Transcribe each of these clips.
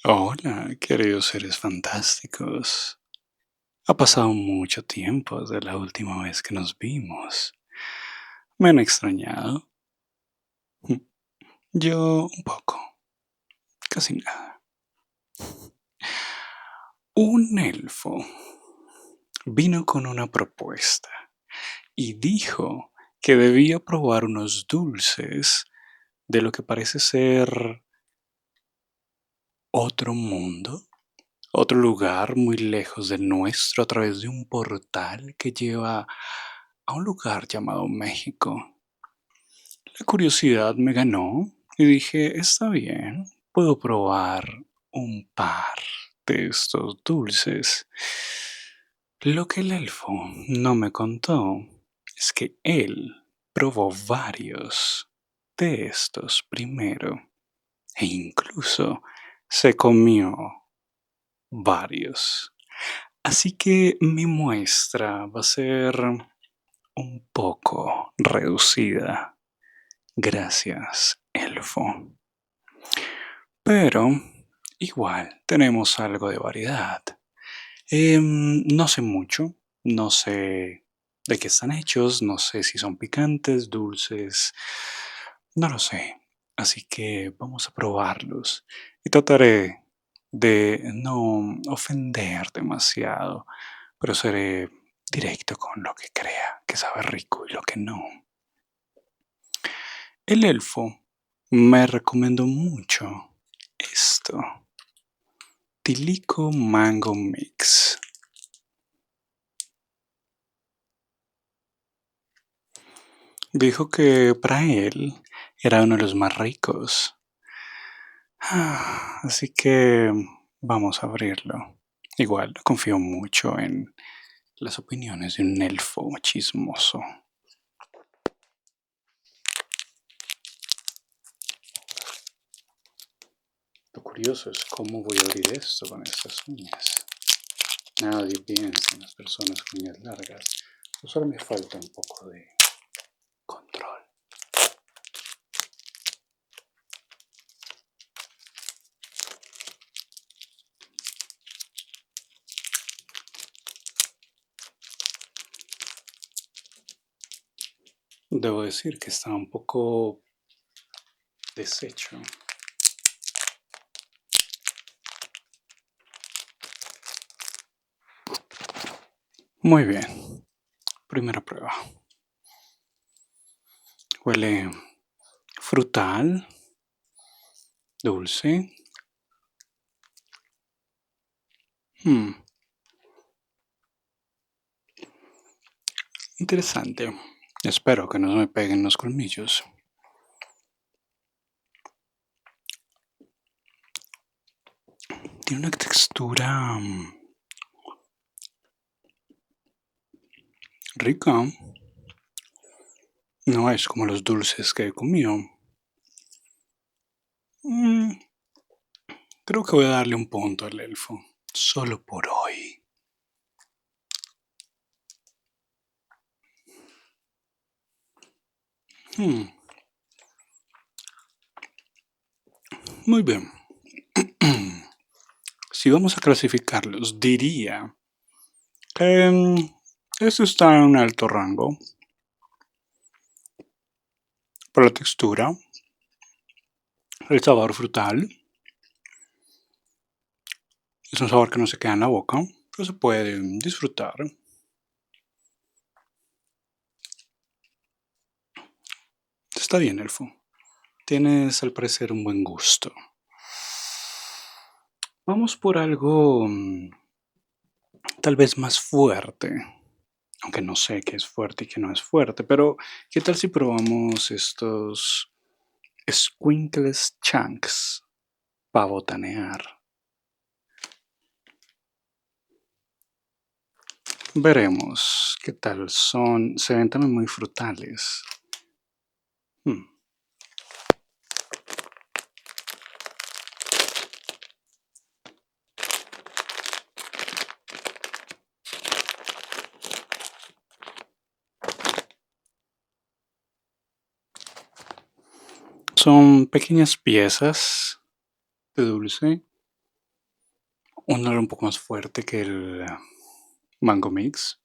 Hola, queridos seres fantásticos. Ha pasado mucho tiempo desde la última vez que nos vimos. ¿Me han extrañado? Yo un poco, casi nada. Un elfo vino con una propuesta y dijo que debía probar unos dulces de lo que parece ser otro mundo, otro lugar muy lejos del nuestro a través de un portal que lleva a un lugar llamado México. La curiosidad me ganó y dije, está bien, puedo probar un par de estos dulces. Lo que el elfo no me contó es que él probó varios de estos primero e incluso se comió varios. Así que mi muestra va a ser un poco reducida. Gracias, elfo. Pero igual tenemos algo de variedad. No sé mucho, no sé de qué están hechos, no sé si son picantes, dulces, no lo sé. Así que vamos a probarlos y trataré de no ofender demasiado, pero seré directo con lo que crea que sabe rico y lo que no. El elfo me recomendó mucho esto. Tilico Mango Mix. Dijo que para él era uno de los más ricos. Así que vamos a abrirlo. Igual no confío mucho en las opiniones de un elfo chismoso. Lo curioso es cómo voy a abrir esto con estas uñas. Nadie piensa en las personas con uñas largas. Solo me falta un poco de control. Debo decir que está un poco deshecho. Muy bien. Primera prueba. Huele frutal, dulce. Hmm, interesante. Espero que no me peguen los colmillos. Tiene una textura rica. No es como los dulces que he comido. Mm, creo que voy a darle un punto al elfo. Solo por hoy. Hmm, muy bien. Si vamos a clasificarlos, diría que este está en un alto rango por la textura, el sabor frutal. Es un sabor que no se queda en la boca, pero se puede disfrutar. Está bien, elfo. Tienes al parecer un buen gusto. Vamos por algo tal vez más fuerte. Aunque no sé qué es fuerte y qué no es fuerte, pero ¿qué tal si probamos estos Squinkles Chunks para botanear? Veremos qué tal son. Se ven también muy frutales. Hmm, Son pequeñas piezas de dulce Un olor un poco más fuerte que el mango mix.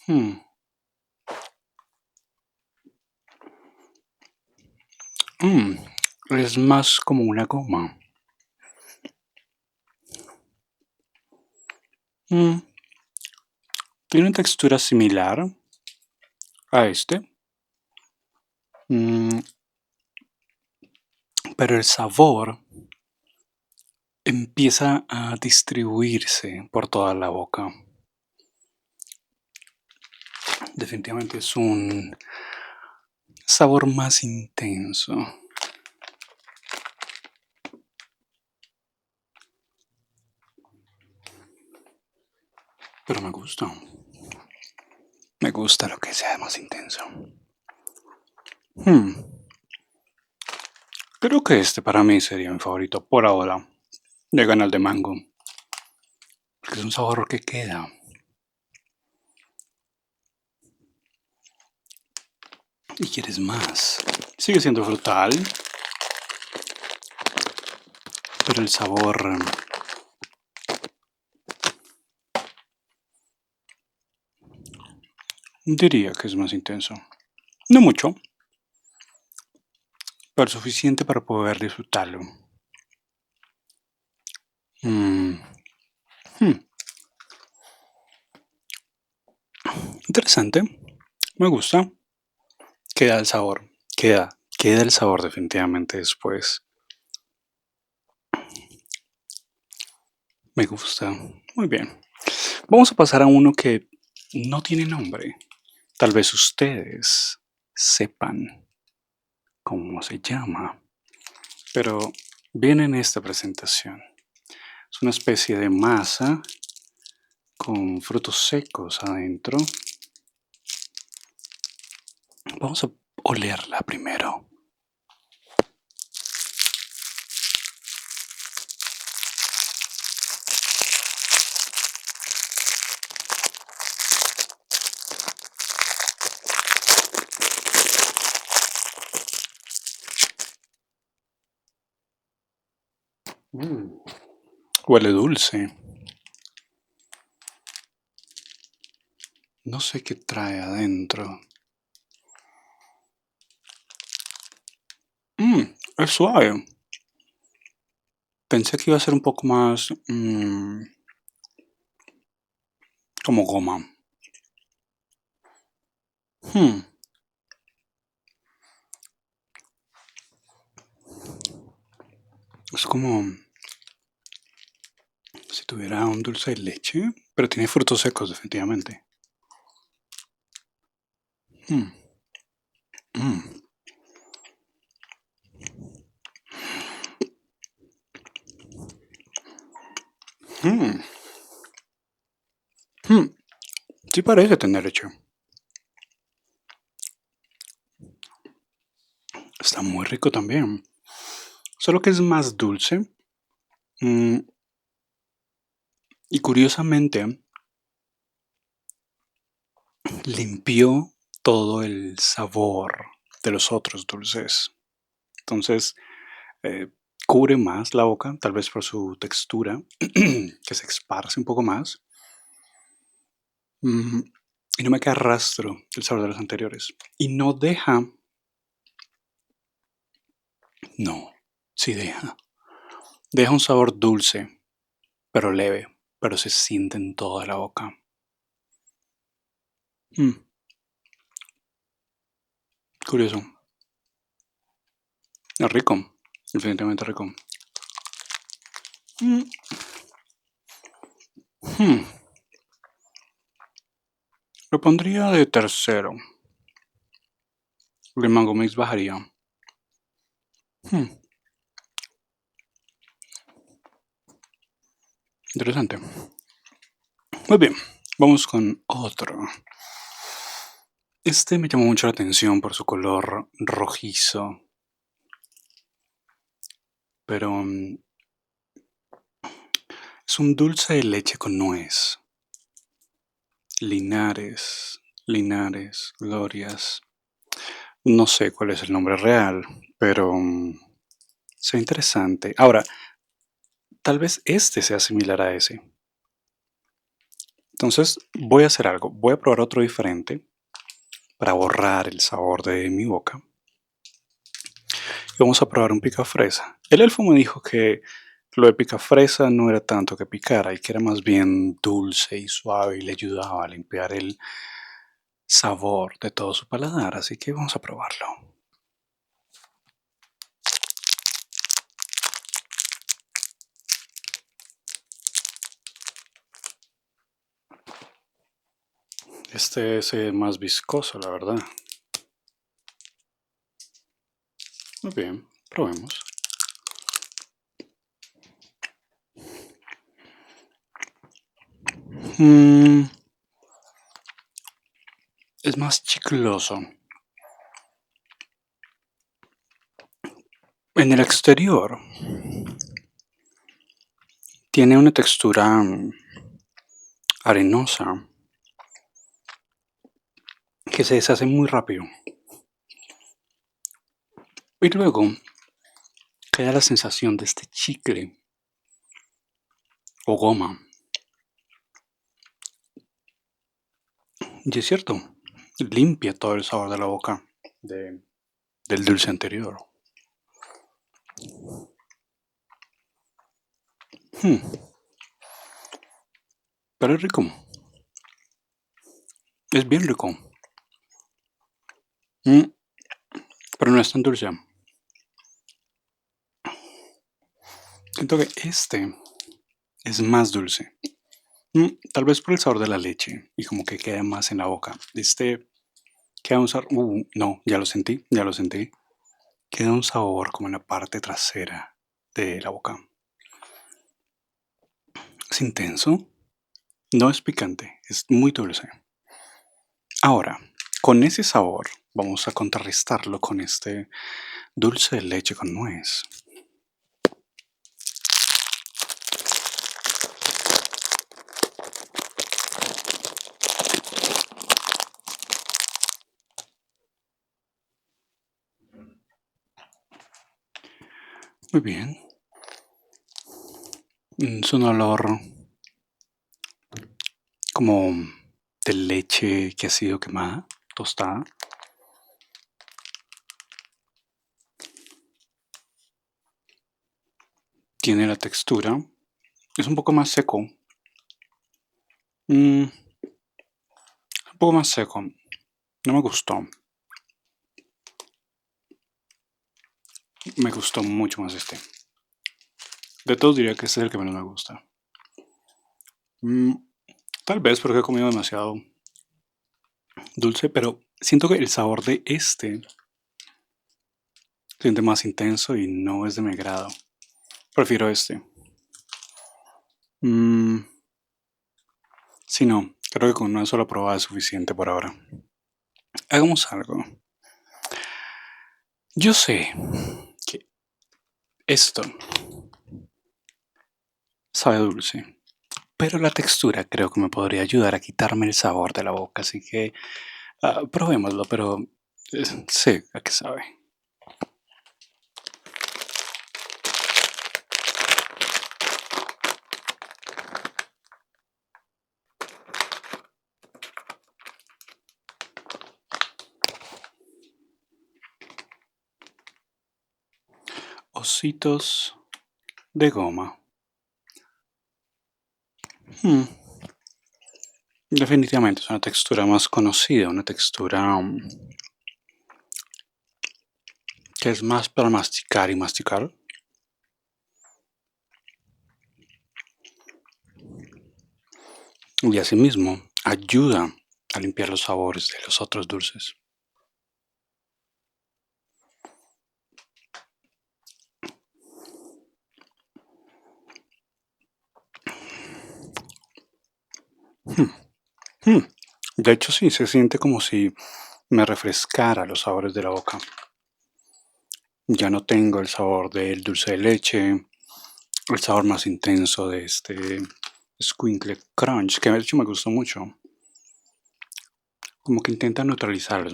Mm, mm, es más como una goma. Mm, tiene una textura similar a este, mm, pero el sabor empieza a distribuirse por toda la boca. Definitivamente es un sabor más intenso, pero me gusta. Me gusta lo que sea más intenso. Hmm, creo que este para mí sería mi favorito por ahora. De ganar de mango, porque es un sabor que queda. Y quieres más. Sigue siendo frutal, pero el sabor diría que es más intenso. No mucho, pero suficiente para poder disfrutarlo. Mm, hmm, interesante. Me gusta. Queda el sabor. Queda el sabor definitivamente después. Me gusta. Muy bien. Vamos a pasar a uno que no tiene nombre. Tal vez ustedes sepan cómo se llama, pero viene en esta presentación. Es una especie de masa con frutos secos adentro. Vamos a olerla primero. Mm, huele dulce. No sé qué trae adentro. Es suave. Pensé que iba a ser un poco más como goma. Hmm, es como si tuviera un dulce de leche, pero tiene frutos secos definitivamente. Hmm, mm, mm, mm. Sí parece tener leche. Está muy rico también. Solo que es más dulce. mm, y curiosamente limpió todo el sabor de los otros dulces. Entonces, eh, cubre más la boca, tal vez por su textura, que se esparce un poco más. mm, y no me queda rastro del sabor de los anteriores. Y no deja, no, sí deja. Deja un sabor dulce, pero leve, pero se siente en toda la boca. Mm, curioso. Es rico, definitivamente rico. Mm, hmm, lo pondría de tercero. El mango mix bajaría. Hmm, interesante. Muy bien, vamos con otro. Este me llamó mucho la atención por su color rojizo, pero es un dulce de leche con nuez. Linares, Linares, Glorias. No sé cuál es el nombre real, pero es interesante. Ahora, tal vez este sea similar a ese. Entonces voy a hacer algo, voy a probar otro diferente para borrar el sabor de mi boca. Y vamos a probar un picafresa. El elfo me dijo que lo de picafresa no era tanto que picara y que era más bien dulce y suave y le ayudaba a limpiar el sabor de todo su paladar, así que vamos a probarlo. Este es más viscoso, la verdad. Muy bien, probemos. Mm, es más chicloso. En el exterior tiene una textura arenosa que se deshace muy rápido. Y luego queda la sensación de este chicle o goma. Y es cierto, limpia todo el sabor de la boca del dulce anterior. Hmm, pero es rico. Es bien rico. Mm, pero no es tan dulce. Siento que este es más dulce. Tal vez por el sabor de la leche y como que queda más en la boca. Este queda un sabor. No, ya lo sentí, ya lo sentí. Queda un sabor como en la parte trasera de la boca. Es intenso, no es picante, es muy dulce. Ahora, con ese sabor, vamos a contrarrestarlo con este dulce de leche con nuez. Muy bien. Es un olor como de leche que ha sido quemada, tostada. Tiene la textura. Es un poco más seco. Un poco más seco. No me gustó. Me gustó mucho más este. De todos diría que este es el que menos me gusta. Mm, Tal vez porque he comido demasiado dulce, pero siento que el sabor de este se siente más intenso y no es de mi agrado. Prefiero este. Mm, sí, no, creo que con una sola probada es suficiente por ahora. Hagamos algo. Yo sé que esto sabe dulce, pero la textura creo que me podría ayudar a quitarme el sabor de la boca, así que probémoslo, pero sé a qué sabe. Ositos de goma. Hmm, Definitivamente es una textura más conocida, una textura que es más para masticar y masticar. Y asimismo ayuda a limpiar los sabores de los otros dulces. Hmm, hmm. De hecho, sí, se siente como si me refrescara los sabores de la boca. Ya no tengo el sabor del dulce de leche, el sabor más intenso de este Squinkle Crunch, que de hecho me gustó mucho. Como que intenta neutralizarlos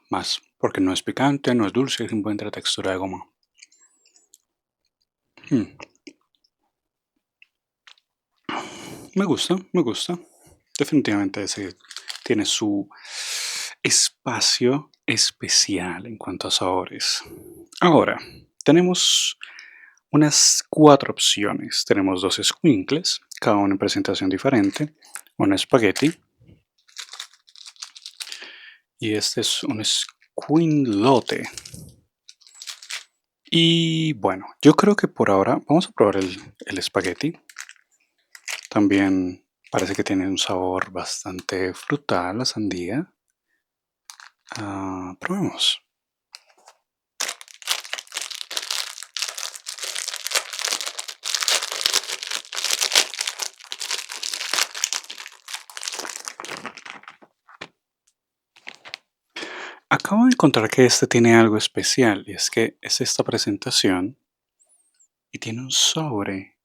más, porque no es picante, no es dulce, simplemente la textura de goma. Hmm, Me gusta, me gusta. Definitivamente ese tiene su espacio especial en cuanto a sabores. Ahora, tenemos unas cuatro opciones. Tenemos dos squinkles, cada uno en presentación diferente. Un espagueti y este es un squinlote. Y bueno, yo creo que por ahora vamos a probar el espagueti. También parece que tiene un sabor bastante frutal, la sandía. Probemos. Acabo de encontrar que este tiene algo especial y es que es esta presentación y tiene un sobre.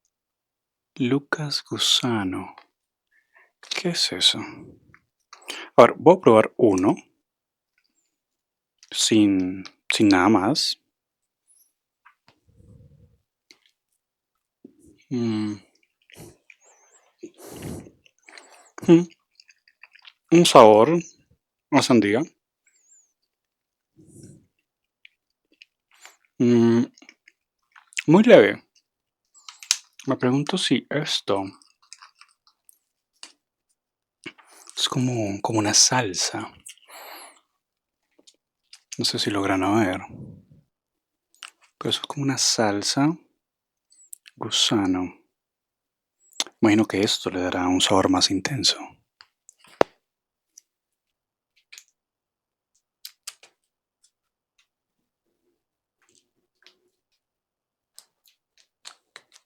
Lucas Gusano. ¿Qué es eso? Ahora, voy a probar uno sin nada más. Mm, mm, un sabor a sandía. Mm, muy leve. Me pregunto si esto es como una salsa. No sé si logran ver. Pero eso es como una salsa gusano. Imagino que esto le dará un sabor más intenso.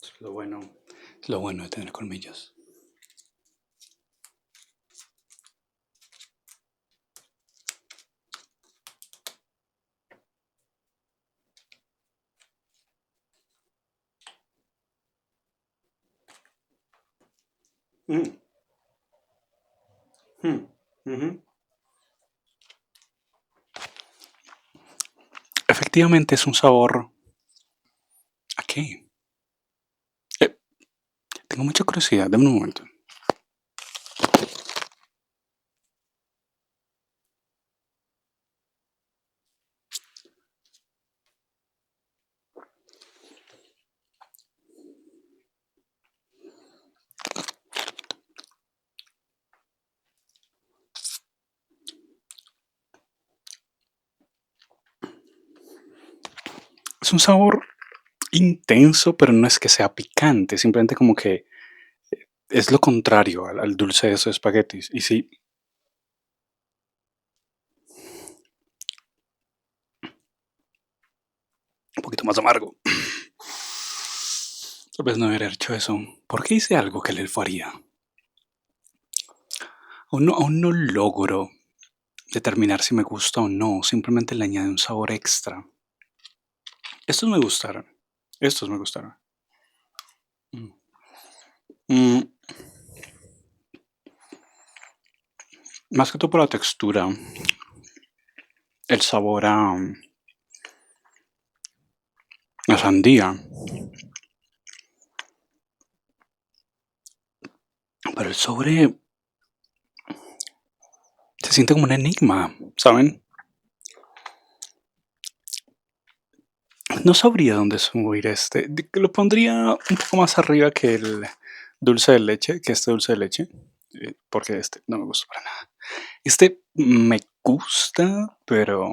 Es lo bueno de tener colmillos. Mm, mm, ujú. Efectivamente es un sabor. Aquí. Tengo mucha curiosidad. Dame un momento. Es un sabor intenso, pero no es que sea picante. Simplemente como que es lo contrario al dulce de esos espaguetis. Y sí, un poquito más amargo. Tal vez no debería haber hecho eso. ¿Por qué hice algo que el elfo haría? Aún no logro determinar si me gusta o no. Simplemente le añade un sabor extra. Estos me gustaron. Estos me gustaron. Mm. Mm, más que todo por la textura, el sabor a sandía. Pero el sobre se siente como un enigma, ¿saben? No sabría dónde subir este. Lo pondría un poco más arriba que el dulce de leche, que este dulce de leche. Porque este no me gusta para nada. Este me gusta, pero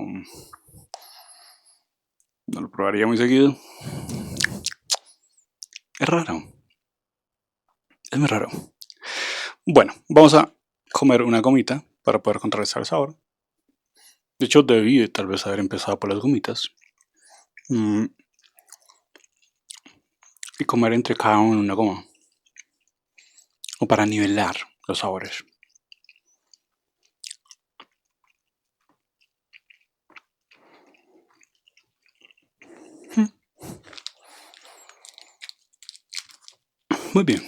no lo probaría muy seguido. Es raro, es muy raro. Bueno, vamos a comer una gomita para poder contrarrestar el sabor. De hecho, debí tal vez haber empezado por las gomitas. Mm, y comer entre cada uno una goma. O para nivelar los sabores. Muy bien.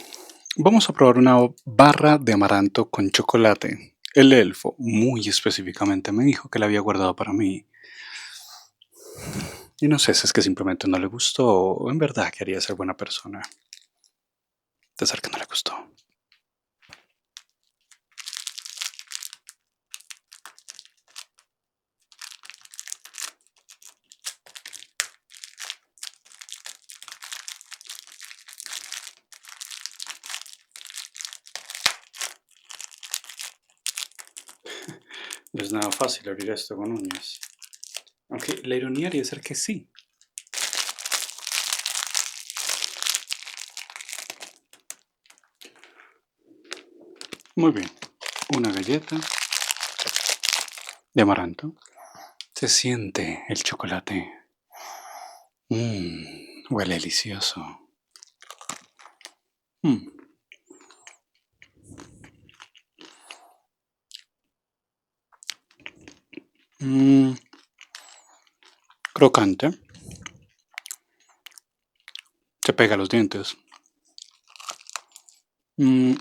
Vamos a probar una barra de amaranto con chocolate. El elfo, muy específicamente, me dijo que la había guardado para mí. Y no sé si es que simplemente no le gustó o en verdad quería ser buena persona. De ser que no le gustó. No es nada fácil abrir esto con uñas. Aunque la ironía haría ser que sí. Muy bien. Una galleta de amaranto. Se siente el chocolate. Huele delicioso. Mm, mm, crocante. Se pega a los dientes. Mm,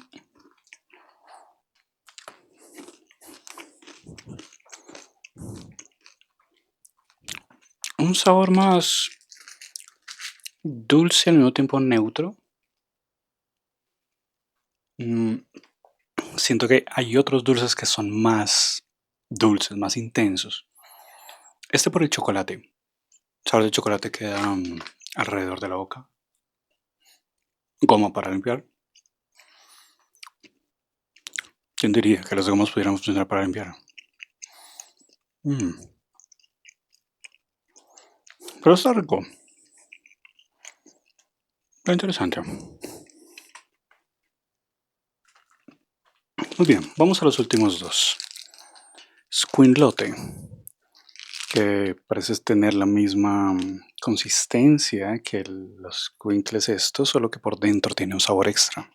un sabor más dulce al mismo tiempo neutro. Mm, siento que hay otros dulces que son más dulces, más intensos. Este por el chocolate. El sabor de chocolate queda alrededor de la boca. Goma para limpiar. ¿Quién diría que las gomas pudieran funcionar para limpiar? Mm, pero está rico. Está interesante. Muy bien, vamos a los últimos dos. Squinlote, que parece tener la misma consistencia que los squinkles estos, solo que por dentro tiene un sabor extra.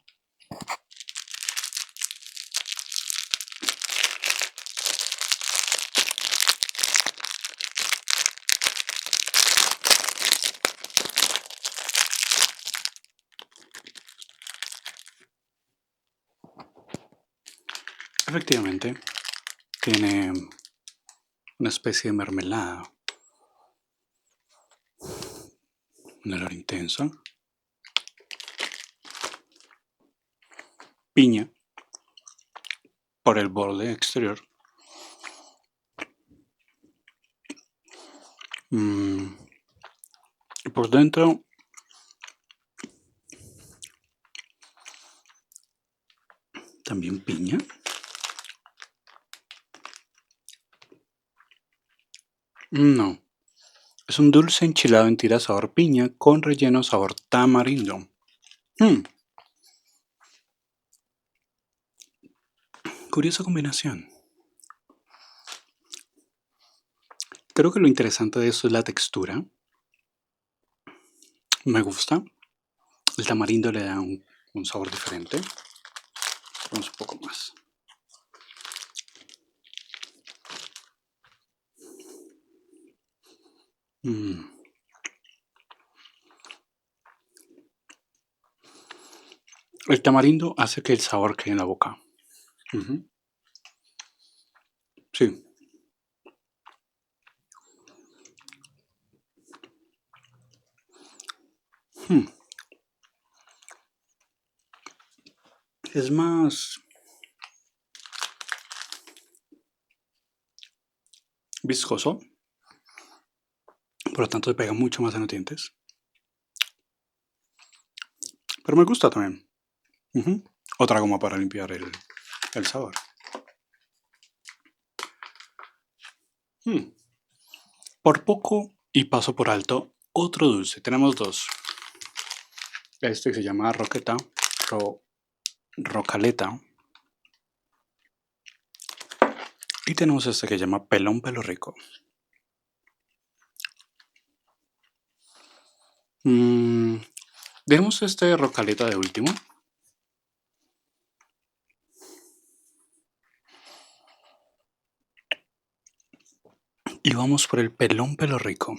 Efectivamente, tiene una especie de mermelada, un olor intenso, piña por el borde exterior, mm, y por dentro también piña. No, es un dulce enchilado en tira sabor piña con relleno sabor tamarindo. Mm, curiosa combinación. Creo que lo interesante de esto es la textura. Me gusta. El tamarindo le da un sabor diferente. Vamos un poco más. Mm, el tamarindo hace que el sabor quede en la boca. Ujú, sí. Mm, es más viscoso, por lo tanto se pega mucho más en los dientes. Pero me gusta también. Ujú. Otra goma para limpiar el sabor. Mm, por poco y paso por alto otro dulce. Tenemos dos. Este que se llama roqueta, ro- rocaleta. Y tenemos este que se llama pelón pelo rico. Mm, dejemos este rocaleta de último. Y vamos por el pelón pelo rico.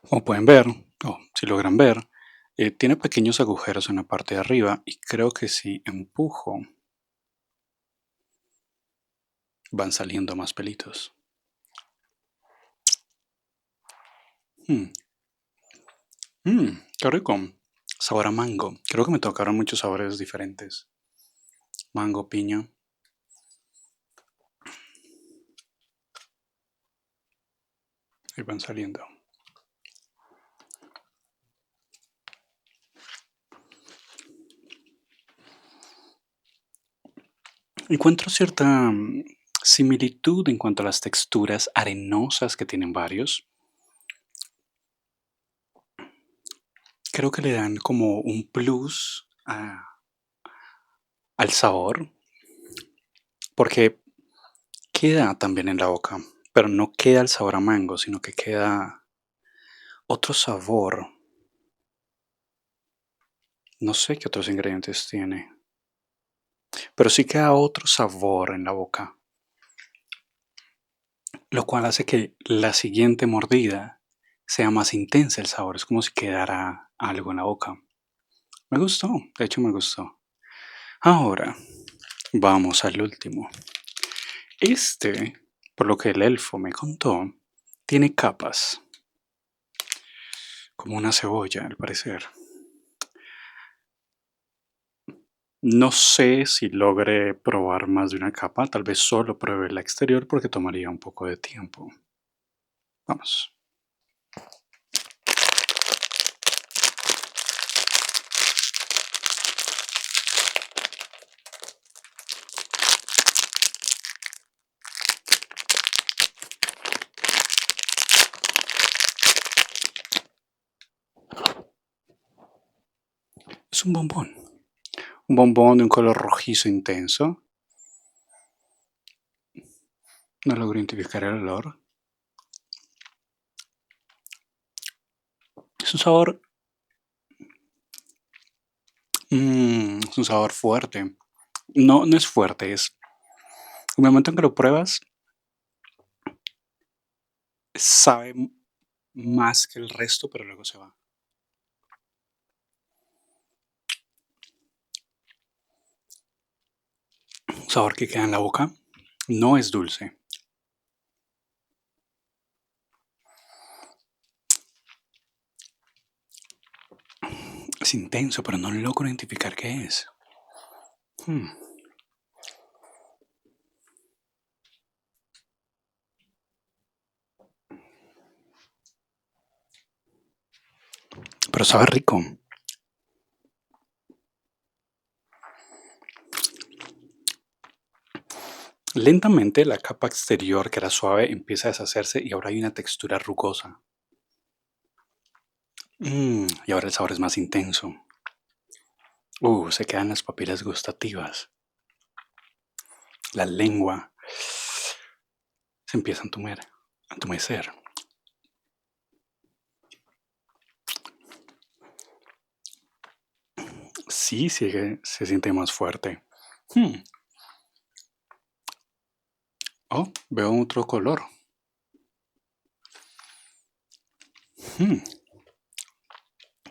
Como pueden ver, o si logran ver, tiene pequeños agujeros en la parte de arriba y creo que si empujo van saliendo más pelitos. Mm, qué rico. Sabor a mango. Creo que me tocaron muchos sabores diferentes. Mango, piña. Y van saliendo. Encuentro cierta similitud en cuanto a las texturas arenosas que tienen varios. Creo que le dan como un plus al sabor, porque queda también en la boca, pero no queda el sabor a mango, sino que queda otro sabor. No sé qué otros ingredientes tiene, pero sí queda otro sabor en la boca, lo cual hace que la siguiente mordida sea más intensa el sabor. Es como si quedara algo en la boca. Me gustó, de hecho me gustó. Ahora, vamos al último. Este, por lo que el elfo me contó, tiene capas, como una cebolla al parecer. No sé si logre probar más de una capa, tal vez solo pruebe la exterior porque tomaría un poco de tiempo. Vamos. Es un bombón. Un bombón de un color rojizo intenso. No logro identificar el olor. Es un sabor, es un sabor fuerte. No, no es fuerte, es el momento en que lo pruebas, sabe más que el resto, pero luego se va. Un sabor que queda en la boca. No es dulce. Es intenso, pero no logro identificar qué es. Hmm, Pero sabe rico. Lentamente la capa exterior, que era suave, empieza a deshacerse y ahora hay una textura rugosa. Y ahora el sabor es más intenso. Se quedan las papilas gustativas. La lengua se empieza a entumecer. Sí, se siente más fuerte. Hmm, Oh, veo otro color. Hmm,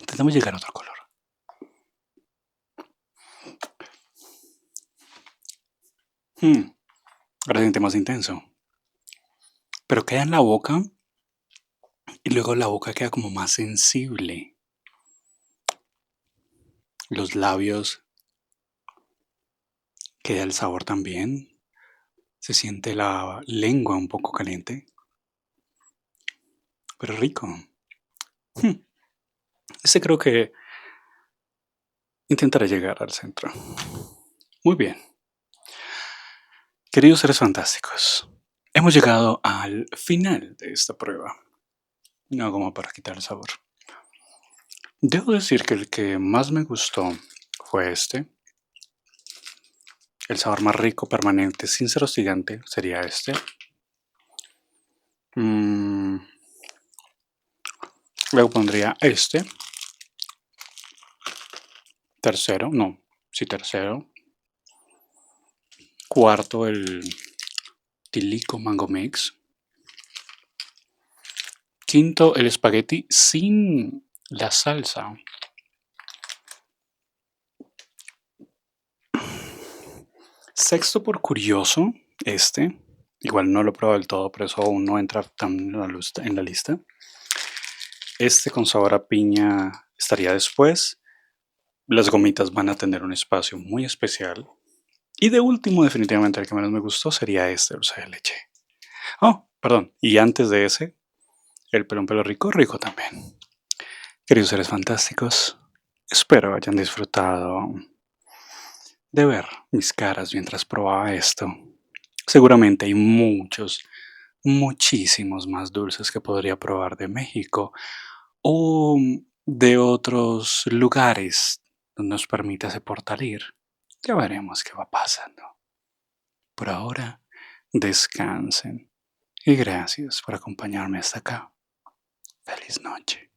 Intentamos llegar a otro color. Hmm, Ahora se siente más intenso. Pero queda en la boca y luego la boca queda como más sensible. Los labios queda el sabor también. Se siente la lengua un poco caliente, pero rico. Hmm, Este creo que intentaré llegar al centro. Muy bien. Queridos seres fantásticos, hemos llegado al final de esta prueba. No como para quitar el sabor. Debo decir que el que más me gustó fue este. El sabor más rico, permanente, sin ser hostigante, sería este. Mm, Luego pondría este. Tercero, no, sí, tercero. Cuarto, el Tilico Mango Mix. Quinto, el espagueti sin la salsa. Sexto, por curioso, este. Igual no lo he probado del todo, pero eso aún no entra tan en la lista. Este con sabor a piña estaría después. Las gomitas van a tener un espacio muy especial. Y de último, definitivamente el que menos me gustó sería este dulce de leche. Oh, perdón. Y antes de ese, el pelón pelo rico, rico también. Queridos seres fantásticos, espero hayan disfrutado de ver mis caras mientras probaba esto. Seguramente hay muchos, muchísimos más dulces que podría probar de México o de otros lugares donde nos permita ese portal ir. Ya veremos qué va pasando. Por ahora, descansen y gracias por acompañarme hasta acá. Feliz noche.